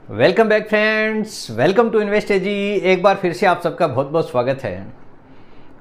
Welcome back friends, welcome to इन्वेस्टेजी। एक बार फिर से आप सबका बहुत बहुत स्वागत है।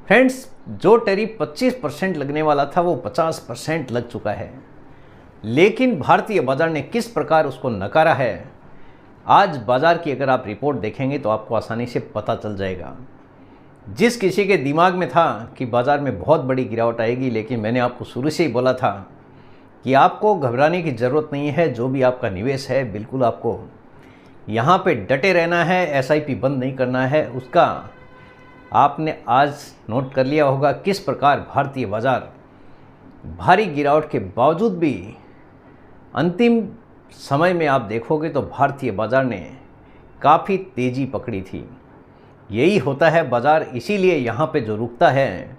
फ्रेंड्स, जो टैरिफ 25% लगने वाला था वो 50% लग चुका है, लेकिन भारतीय बाजार ने किस प्रकार उसको नकारा है, आज बाजार की अगर आप रिपोर्ट देखेंगे तो आपको आसानी से पता चल जाएगा। जिस किसी के दिमाग में था कि बाजार में बहुत बड़ी गिरावट आएगी, लेकिन मैंने आपको शुरू से ही बोला था कि आपको घबराने की ज़रूरत नहीं है। जो भी आपका निवेश है, बिल्कुल आपको यहाँ पे डटे रहना है, एसआईपी बंद नहीं करना है। उसका आपने आज नोट कर लिया होगा किस प्रकार भारतीय बाजार भारी गिरावट के बावजूद भी अंतिम समय में आप देखोगे तो भारतीय बाजार ने काफ़ी तेज़ी पकड़ी थी। यही होता है बाजार, इसीलिए यहाँ पे जो रुकता है,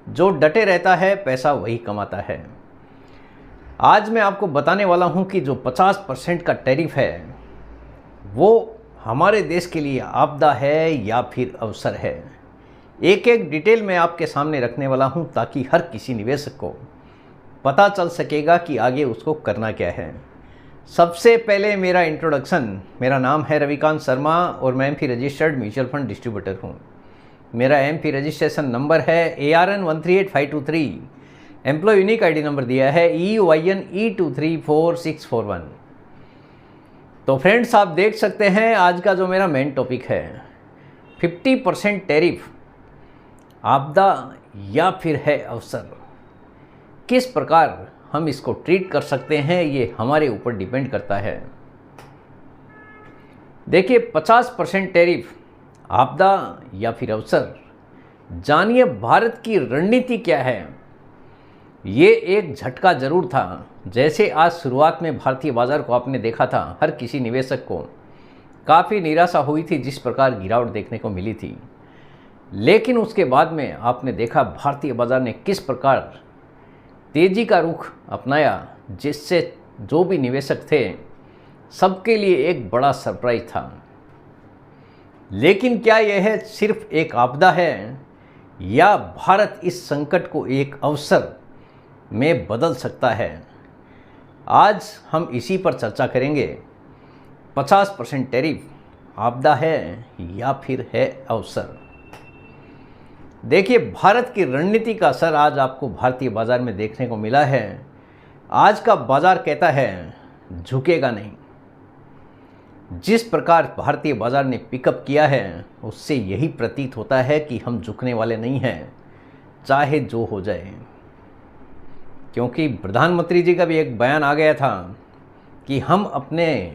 जो डटे रहता है, पैसा वही कमाता है। आज मैं आपको बताने वाला हूँ कि जो 50% का टैरिफ है वो हमारे देश के लिए आपदा है या फिर अवसर है। एक एक डिटेल मैं आपके सामने रखने वाला हूं ताकि हर किसी निवेशक को पता चल सकेगा कि आगे उसको करना क्या है। सबसे पहले मेरा इंट्रोडक्शन, मेरा नाम है रविकांत शर्मा और मैं MP registered mutual fund distributor हूं। मेरा एमपी रजिस्ट्रेशन नंबर है ARN 138523। Employ unique ID number दिया है EUINE234641। तो फ्रेंड्स, आप देख सकते हैं आज का जो मेरा मेन टॉपिक है, 50% टैरिफ आपदा या फिर है अवसर। किस प्रकार हम इसको ट्रीट कर सकते हैं ये हमारे ऊपर डिपेंड करता है। देखिए, 50% टैरिफ आपदा या फिर अवसर, जानिए भारत की रणनीति क्या है। ये एक झटका ज़रूर था। जैसे आज शुरुआत में भारतीय बाजार को आपने देखा था, हर किसी निवेशक को काफ़ी निराशा हुई थी जिस प्रकार गिरावट देखने को मिली थी, लेकिन उसके बाद में आपने देखा भारतीय बाजार ने किस प्रकार तेज़ी का रुख अपनाया, जिससे जो भी निवेशक थे सबके लिए एक बड़ा सरप्राइज था। लेकिन क्या यह है सिर्फ एक आपदा है या भारत इस संकट को एक अवसर में बदल सकता है? आज हम इसी पर चर्चा करेंगे। 50% टैरिफ आपदा है या फिर है अवसर। देखिए, भारत की रणनीति का असर आज आपको भारतीय बाजार में देखने को मिला है। आज का बाजार कहता है झुकेगा नहीं। जिस प्रकार भारतीय बाजार ने पिकअप किया है उससे यही प्रतीत होता है कि हम झुकने वाले नहीं हैं, चाहे जो हो जाए। क्योंकि प्रधानमंत्री जी का भी एक बयान आ गया था कि हम अपने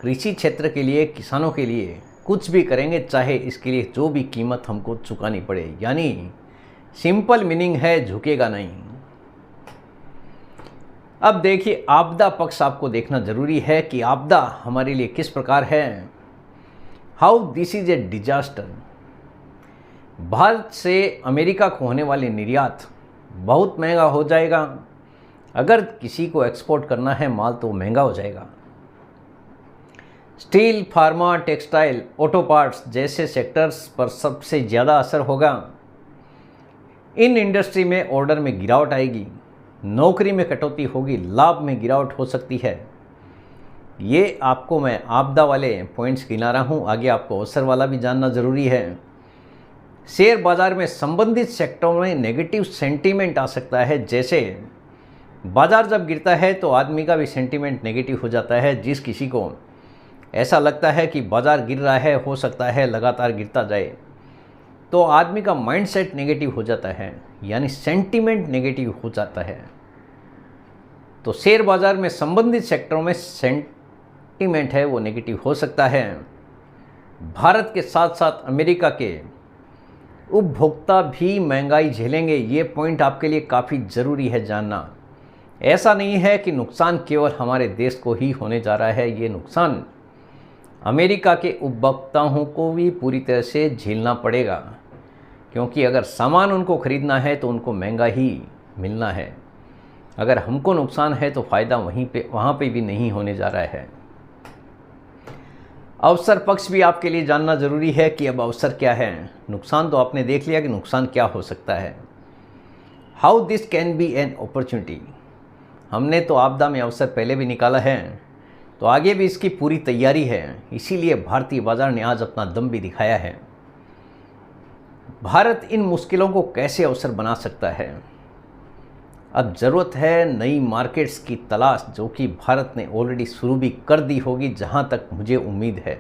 कृषि क्षेत्र के लिए, किसानों के लिए कुछ भी करेंगे, चाहे इसके लिए जो भी कीमत हमको चुकानी पड़े। यानी सिंपल मीनिंग है झुकेगा नहीं। अब देखिए, आपदा पक्ष आपको देखना जरूरी है कि आपदा हमारे लिए किस प्रकार है। How this is a disaster. Bharat से अमेरिका को होने वाले निर्यात बहुत महंगा हो जाएगा। अगर किसी को एक्सपोर्ट करना है माल तो महंगा हो जाएगा। Steel, pharma, textile, auto parts जैसे सेक्टर्स पर सबसे ज़्यादा असर होगा। इन इंडस्ट्री में ऑर्डर में गिरावट आएगी, नौकरी में कटौती होगी, लाभ में गिरावट हो सकती है। ये आपको मैं आपदा वाले पॉइंट्स गिना रहा हूँ, आगे आपको अवसर वाला भी जानना ज़रूरी है। शेयर बाजार में संबंधित सेक्टरों में नेगेटिव सेंटीमेंट आ सकता है। जैसे बाजार जब गिरता है तो आदमी का भी सेंटीमेंट नेगेटिव हो जाता है। जिस किसी को ऐसा लगता है कि बाजार गिर रहा है, हो सकता है लगातार गिरता जाए, तो आदमी का माइंडसेट नेगेटिव हो जाता है, यानी सेंटीमेंट नेगेटिव हो जाता है। तो शेयर बाजार में संबंधित सेक्टरों में सेंटीमेंट है वो नेगेटिव हो सकता है। भारत के साथ साथ अमेरिका के उपभोक्ता भी महंगाई झेलेंगे। ये पॉइंट आपके लिए काफ़ी ज़रूरी है जानना। ऐसा नहीं है कि नुकसान केवल हमारे देश को ही होने जा रहा है, ये नुकसान अमेरिका के उपभोक्ताओं को भी पूरी तरह से झेलना पड़ेगा। क्योंकि अगर सामान उनको ख़रीदना है तो उनको महंगा ही मिलना है। अगर हमको नुकसान है तो फ़ायदा वहाँ पे भी नहीं होने जा रहा है। अवसर पक्ष भी आपके लिए जानना ज़रूरी है कि अब अवसर क्या है। नुकसान तो आपने देख लिया कि नुकसान क्या हो सकता है। How this can be an opportunity. हमने तो आपदा में अवसर पहले भी निकाला है तो आगे भी इसकी पूरी तैयारी है। इसीलिए भारतीय बाजार ने आज अपना दम भी दिखाया है। भारत इन मुश्किलों को कैसे अवसर बना सकता है? अब ज़रूरत है नई मार्केट्स की तलाश, जो कि भारत ने ऑलरेडी शुरू भी कर दी होगी जहाँ तक मुझे उम्मीद है।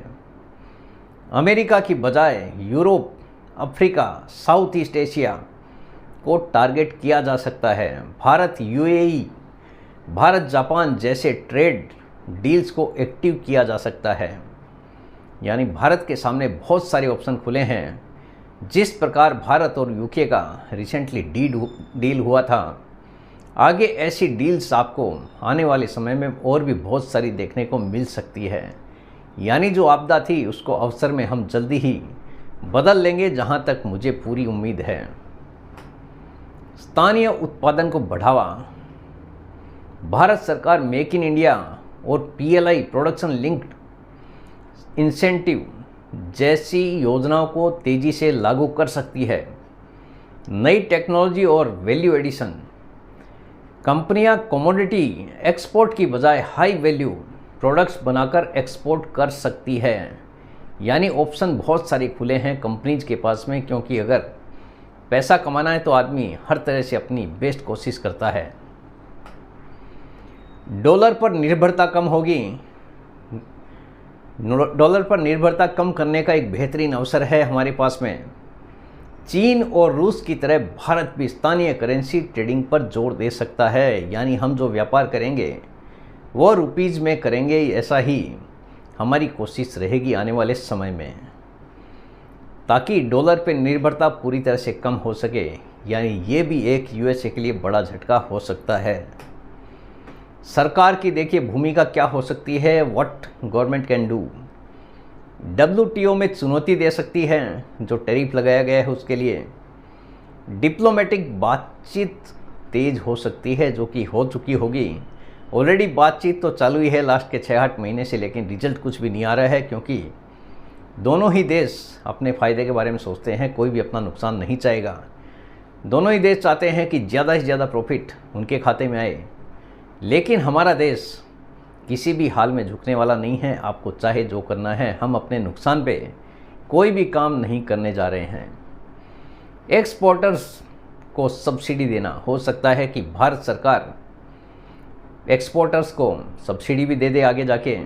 अमेरिका की बजाय Europe, Africa, south east Asia को टारगेट किया जा सकता है। भारत यूएई, भारत जापान जैसे ट्रेड डील्स को एक्टिव किया जा सकता है। यानी भारत के सामने बहुत सारे ऑप्शन खुले हैं। जिस प्रकार भारत और यूके का रिसेंटली डील हुआ था, आगे ऐसी डील्स आपको आने वाले समय में और भी बहुत सारी देखने को मिल सकती है। यानी जो आपदा थी उसको अवसर में हम जल्दी ही बदल लेंगे, जहां तक मुझे पूरी उम्मीद है। स्थानीय उत्पादन को बढ़ावा। भारत सरकार मेक इन इंडिया और पीएलआई प्रोडक्शन लिंक्ड इंसेंटिव जैसी योजनाओं को तेजी से लागू कर सकती है। नई टेक्नोलॉजी और वैल्यू एडिशन। कंपनियां कमोडिटी एक्सपोर्ट की बजाय हाई वैल्यू प्रोडक्ट्स बनाकर एक्सपोर्ट कर सकती है। यानी ऑप्शन बहुत सारे खुले हैं कंपनीज के पास में, क्योंकि अगर पैसा कमाना है तो आदमी हर तरह से अपनी बेस्ट कोशिश करता है। डॉलर पर निर्भरता कम होगी। डॉलर पर निर्भरता कम करने का एक बेहतरीन अवसर है हमारे पास में। चीन और रूस की तरह भारत भी स्थानीय करेंसी ट्रेडिंग पर जोर दे सकता है। यानी हम जो व्यापार करेंगे वो रुपीज़ में करेंगे, ऐसा ही हमारी कोशिश रहेगी आने वाले समय में, ताकि डॉलर पर निर्भरता पूरी तरह से कम हो सके। यानी ये भी एक यूएसए के लिए बड़ा झटका हो सकता है। सरकार की देखिए भूमिका क्या हो सकती है। What government can do. WTO में चुनौती दे सकती है, जो टैरिफ लगाया गया है उसके लिए। डिप्लोमेटिक बातचीत तेज हो सकती है, जो कि हो चुकी होगी। ऑलरेडी बातचीत तो चालू ही है लास्ट के 6-8 महीने से, लेकिन रिजल्ट कुछ भी नहीं आ रहा है, क्योंकि दोनों ही देश अपने फ़ायदे के बारे में सोचते हैं। कोई भी अपना नुकसान नहीं चाहेगा। दोनों ही देश चाहते हैं कि ज़्यादा से ज़्यादा प्रॉफिट उनके खाते में आए, लेकिन हमारा देश किसी भी हाल में झुकने वाला नहीं है। आपको चाहे जो करना है, हम अपने नुकसान पे कोई भी काम नहीं करने जा रहे हैं। एक्सपोर्टर्स को सब्सिडी देना। हो सकता है कि भारत सरकार एक्सपोर्टर्स को सब्सिडी भी दे दे आगे जाके।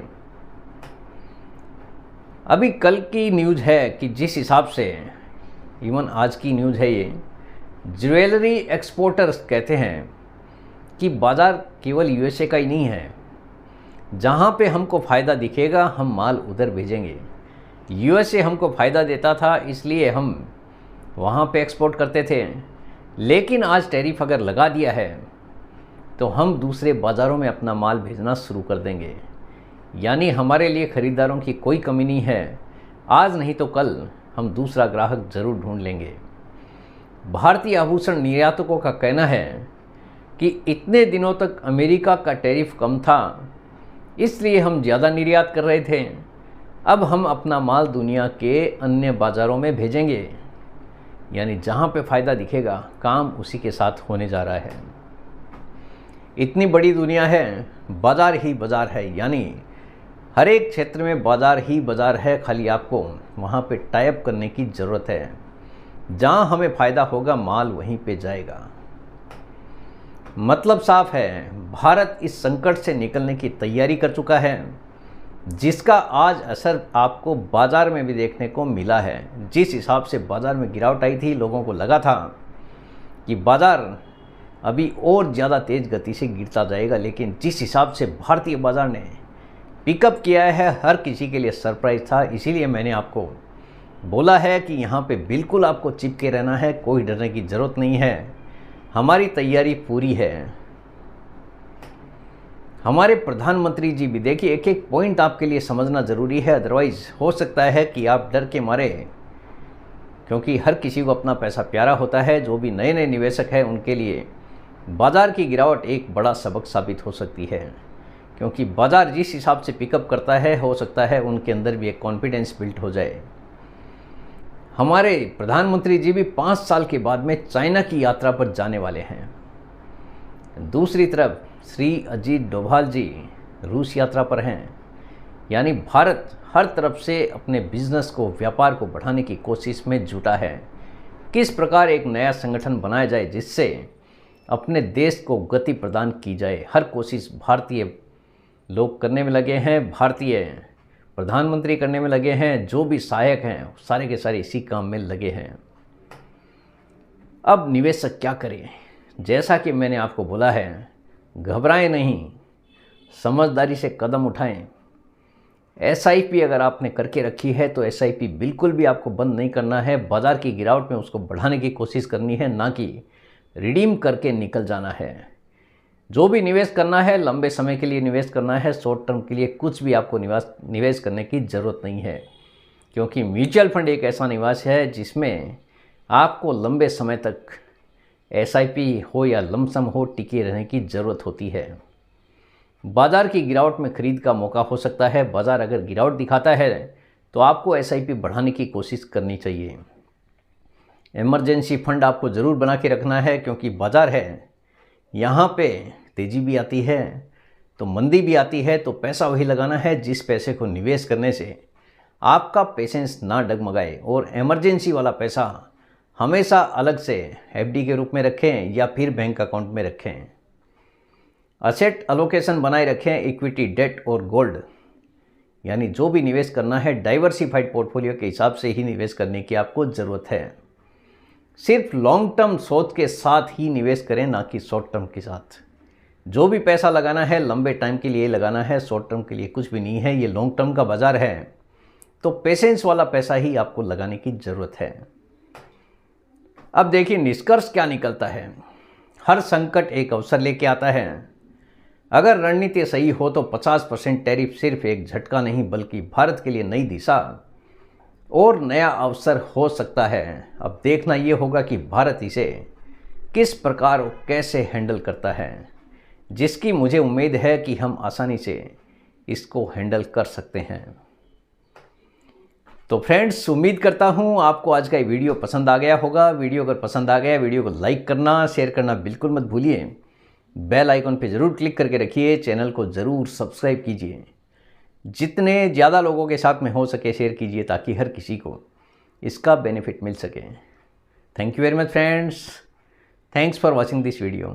अभी कल की न्यूज़ है कि जिस हिसाब से, इवन आज की न्यूज़ है ये, ज्वेलरी एक्सपोर्टर्स कहते हैं कि बाज़ार केवल यूएसए का ही नहीं है। जहाँ पे हमको फ़ायदा दिखेगा हम माल उधर भेजेंगे। यूएसए हमको फ़ायदा देता था, इसलिए हम वहाँ पे एक्सपोर्ट करते थे, लेकिन आज टैरिफ अगर लगा दिया है तो हम दूसरे बाज़ारों में अपना माल भेजना शुरू कर देंगे। यानी हमारे लिए ख़रीदारों की कोई कमी नहीं है। आज नहीं तो कल हम दूसरा ग्राहक ज़रूर ढूंढ लेंगे। भारतीय आभूषण निर्यातकों का कहना है कि इतने दिनों तक अमेरिका का टैरिफ कम था, इसलिए हम ज़्यादा निर्यात कर रहे थे। अब हम अपना माल दुनिया के अन्य बाज़ारों में भेजेंगे। यानी जहाँ पे फ़ायदा दिखेगा काम उसी के साथ होने जा रहा है। इतनी बड़ी दुनिया है, बाज़ार ही बाज़ार है। यानी हर एक क्षेत्र में बाज़ार ही बाज़ार है। खाली आपको वहाँ पे टाई अप करने की ज़रूरत है। जहाँ हमें फ़ायदा होगा माल वहीं पे जाएगा। मतलब साफ है, भारत इस संकट से निकलने की तैयारी कर चुका है, जिसका आज असर आपको बाज़ार में भी देखने को मिला है। जिस हिसाब से बाज़ार में गिरावट आई थी, लोगों को लगा था कि बाज़ार अभी और ज़्यादा तेज़ गति से गिरता जाएगा, लेकिन जिस हिसाब से भारतीय बाज़ार ने पिकअप किया है, हर किसी के लिए सरप्राइज़ था। इसीलिए मैंने आपको बोला है कि यहाँ पे बिल्कुल आपको चिपके रहना है, कोई डरने की ज़रूरत नहीं है। हमारी तैयारी पूरी है। हमारे प्रधानमंत्री जी भी, देखिए एक एक पॉइंट आपके लिए समझना ज़रूरी है, अदरवाइज़ हो सकता है कि आप डर के मारे, क्योंकि हर किसी को अपना पैसा प्यारा होता है। जो भी नए नए निवेशक हैं उनके लिए बाज़ार की गिरावट एक बड़ा सबक साबित हो सकती है, क्योंकि बाज़ार जिस हिसाब से पिकअप करता है, हो सकता है उनके अंदर भी एक कॉन्फिडेंस बिल्ट हो जाए। हमारे प्रधानमंत्री जी भी 5 साल के बाद में चाइना की यात्रा पर जाने वाले हैं। दूसरी तरफ श्री अजीत डोभाल जी रूस यात्रा पर हैं। यानी भारत हर तरफ से अपने बिजनेस को, व्यापार को बढ़ाने की कोशिश में जुटा है। किस प्रकार एक नया संगठन बनाया जाए जिससे अपने देश को गति प्रदान की जाए, हर कोशिश भारतीय लोग करने में लगे हैं, भारतीय प्रधानमंत्री करने में लगे हैं, जो भी सहायक हैं सारे के सारे इसी काम में लगे हैं। अब निवेशक क्या करें? जैसा कि मैंने आपको बोला है, घबराएं नहीं, समझदारी से कदम उठाएं। SIP अगर आपने करके रखी है तो SIP बिल्कुल भी आपको बंद नहीं करना है। बाज़ार की गिरावट में उसको बढ़ाने की कोशिश करनी है, ना कि रिडीम करके निकल जाना है। जो भी निवेश करना है लंबे समय के लिए निवेश करना है, शॉर्ट टर्म के लिए कुछ भी आपको निवेश करने की ज़रूरत नहीं है, क्योंकि म्यूचुअल फंड एक ऐसा निवेश है जिसमें आपको लंबे समय तक SIP हो या लमसम हो टिके रहने की ज़रूरत होती है। बाज़ार की गिरावट में खरीद का मौका हो सकता है। बाज़ार अगर गिरावट दिखाता है तो आपको SIP बढ़ाने की कोशिश करनी चाहिए। इमरजेंसी फंड आपको ज़रूर बना के रखना है, क्योंकि बाज़ार है, यहाँ पे तेज़ी भी आती है तो मंदी भी आती है। तो पैसा वही लगाना है जिस पैसे को निवेश करने से आपका पेशेंस ना डगमगाए, और इमरजेंसी वाला पैसा हमेशा अलग से FD के रूप में रखें या फिर बैंक अकाउंट में रखें। असेट अलोकेशन बनाए रखें, इक्विटी, डेट और गोल्ड, यानी जो भी निवेश करना है डाइवर्सिफाइड पोर्टफोलियो के हिसाब से ही निवेश करने की आपको ज़रूरत है। सिर्फ लॉन्ग टर्म सोच के साथ ही निवेश करें, ना कि शॉर्ट टर्म के साथ। जो भी पैसा लगाना है लंबे टाइम के लिए लगाना है, शॉर्ट टर्म के लिए कुछ भी नहीं है। ये लॉन्ग टर्म का बाज़ार है, तो पेशेंस वाला पैसा ही आपको लगाने की ज़रूरत है। अब देखिए निष्कर्ष क्या निकलता है। हर संकट एक अवसर लेके आता है। अगर रणनीति सही हो तो 50% टैरिफ सिर्फ एक झटका नहीं, बल्कि भारत के लिए नई दिशा और नया अवसर हो सकता है। अब देखना ये होगा कि भारत इसे किस प्रकार और कैसे हैंडल करता है, जिसकी मुझे उम्मीद है कि हम आसानी से इसको हैंडल कर सकते हैं। तो फ्रेंड्स, उम्मीद करता हूँ आपको आज का ये वीडियो पसंद आ गया होगा। वीडियो अगर पसंद आ गया, वीडियो को लाइक करना, शेयर करना बिल्कुल मत भूलिए। बेल आइकन पे ज़रूर क्लिक करके रखिए, चैनल को ज़रूर सब्सक्राइब कीजिए। जितने ज़्यादा लोगों के साथ में हो सके शेयर कीजिए, ताकि हर किसी को इसका बेनिफिट मिल सके। Thank you very much friends, thanks for watching this video.